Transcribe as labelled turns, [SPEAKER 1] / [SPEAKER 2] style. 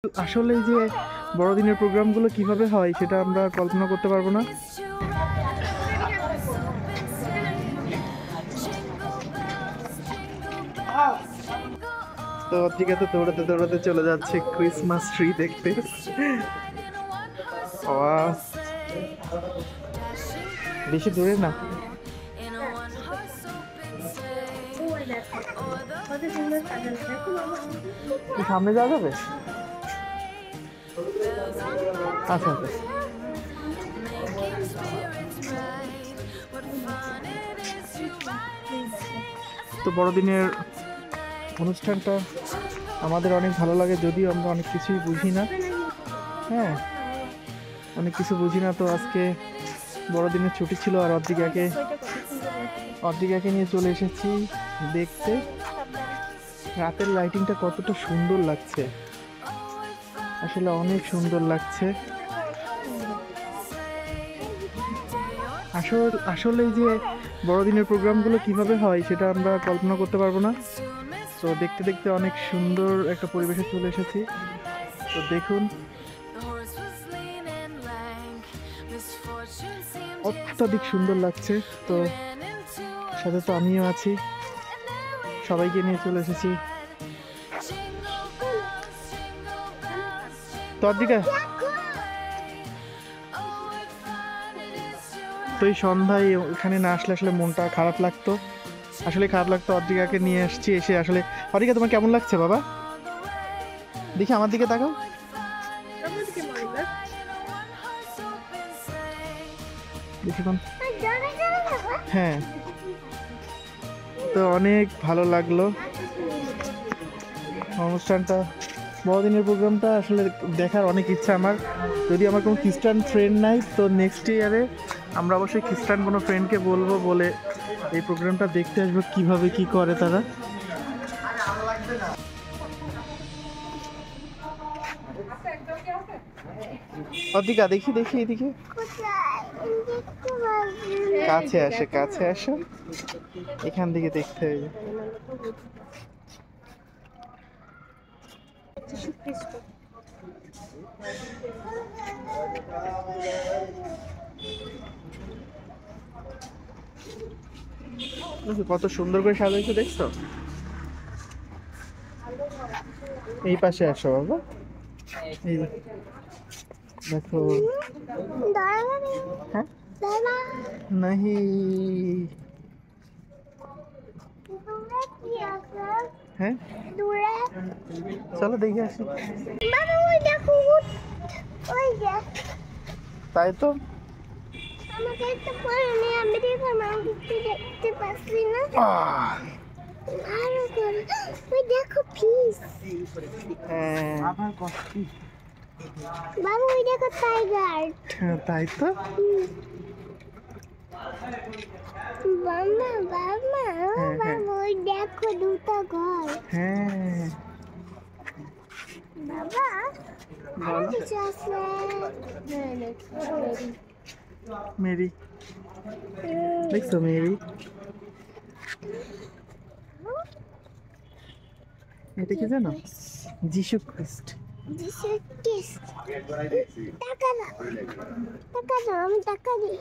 [SPEAKER 1] আসলে এই যে বড়দিনের প্রোগ্রামগুলো কিভাবে হয় সেটা আমরা কল্পনা করতে পারবো না। তো ঠিক আছে, দৌড়াতে দৌড়াতে চলে যাচ্ছে ক্রিসমাস ট্রি দেখতে। আওয়াজ বেশি দূরে না। সামনে যাওয়া যাবে? আচ্ছা আচ্ছা। তো বড়দিনের অনুষ্ঠানটা আমাদের অনেক ভালো লাগে, যদিও আমরা অনেক কিছুই বুঝি না। হ্যাঁ, অনেক কিছু বুঝি না। তো আজকে বড়দিনের ছুটি ছিল আর অদ্রিকাকে নিয়ে চলে এসেছি দেখতে রাতের লাইটিংটা কতটা সুন্দর লাগছে। আসলে অনেক সুন্দর লাগছে। আসলে এই যে বড়দিনের প্রোগ্রামগুলো কিভাবে হয় সেটা আমরা কল্পনা করতে পারবো না। তো দেখতে দেখতে অনেক সুন্দর একটা পরিবেশে চলে এসেছি। তো দেখুন, অত্যাধিক সুন্দর লাগছে। তো সাথে তো আমিও আছি, সবাইকে নিয়ে চলে এসেছি। তো অদ্রিকা, তো এই সন্ধ্যায় এখানে না আসলে আসলে মনটা খারাপ লাগতো। অদ্রিকাকে নিয়ে আসছি, এসে আসলে অদ্রিকা তোমার কেমন লাগছে বাবা? দেখি আমার দিকে তাকাও। দেখুন, হ্যাঁ, তো অনেক ভালো লাগলো অনুষ্ঠানটা। বড়দিনের প্রোগ্রামটা আসলে দেখার অনেক ইচ্ছা আমার। যদি আমার কোনো খ্রিস্টান ফ্রেন্ড নাই, তো নেক্সট ইয়ারে আমরা অবশ্যই খ্রিস্টান কোনো ফ্রেন্ডকে বলবো, বলে এই প্রোগ্রামটা দেখতে আসবো কিভাবে কি করে তারা। অধিকা দেখি দেখি এদিকে, কাছে আসো, এখান থেকে দেখতে হবে। কত সুন্দর করে সাজাইছে দেখছো? এই পাশে আসো বাবা, এই দেখো। হ্যাঁ নাহি, হ্যাঁ চলো দেখে আসি। তাই তো, দেখতে পাচ্ছি না। দেখো প্লিজ। হ্যাঁ বাবা, ওই দেখো টাইগার। হ্যাঁ তাই তো। বাবা বাবা বাবা, ওই দেখো দুটো ঘর। হ্যাঁ বাবা, আর কিছু আছে? মেরি, দেখছো মেরি? এটা কি জানো? যিশু খ্রিস্ট। টাকা দাও, আমি টাকা দিই।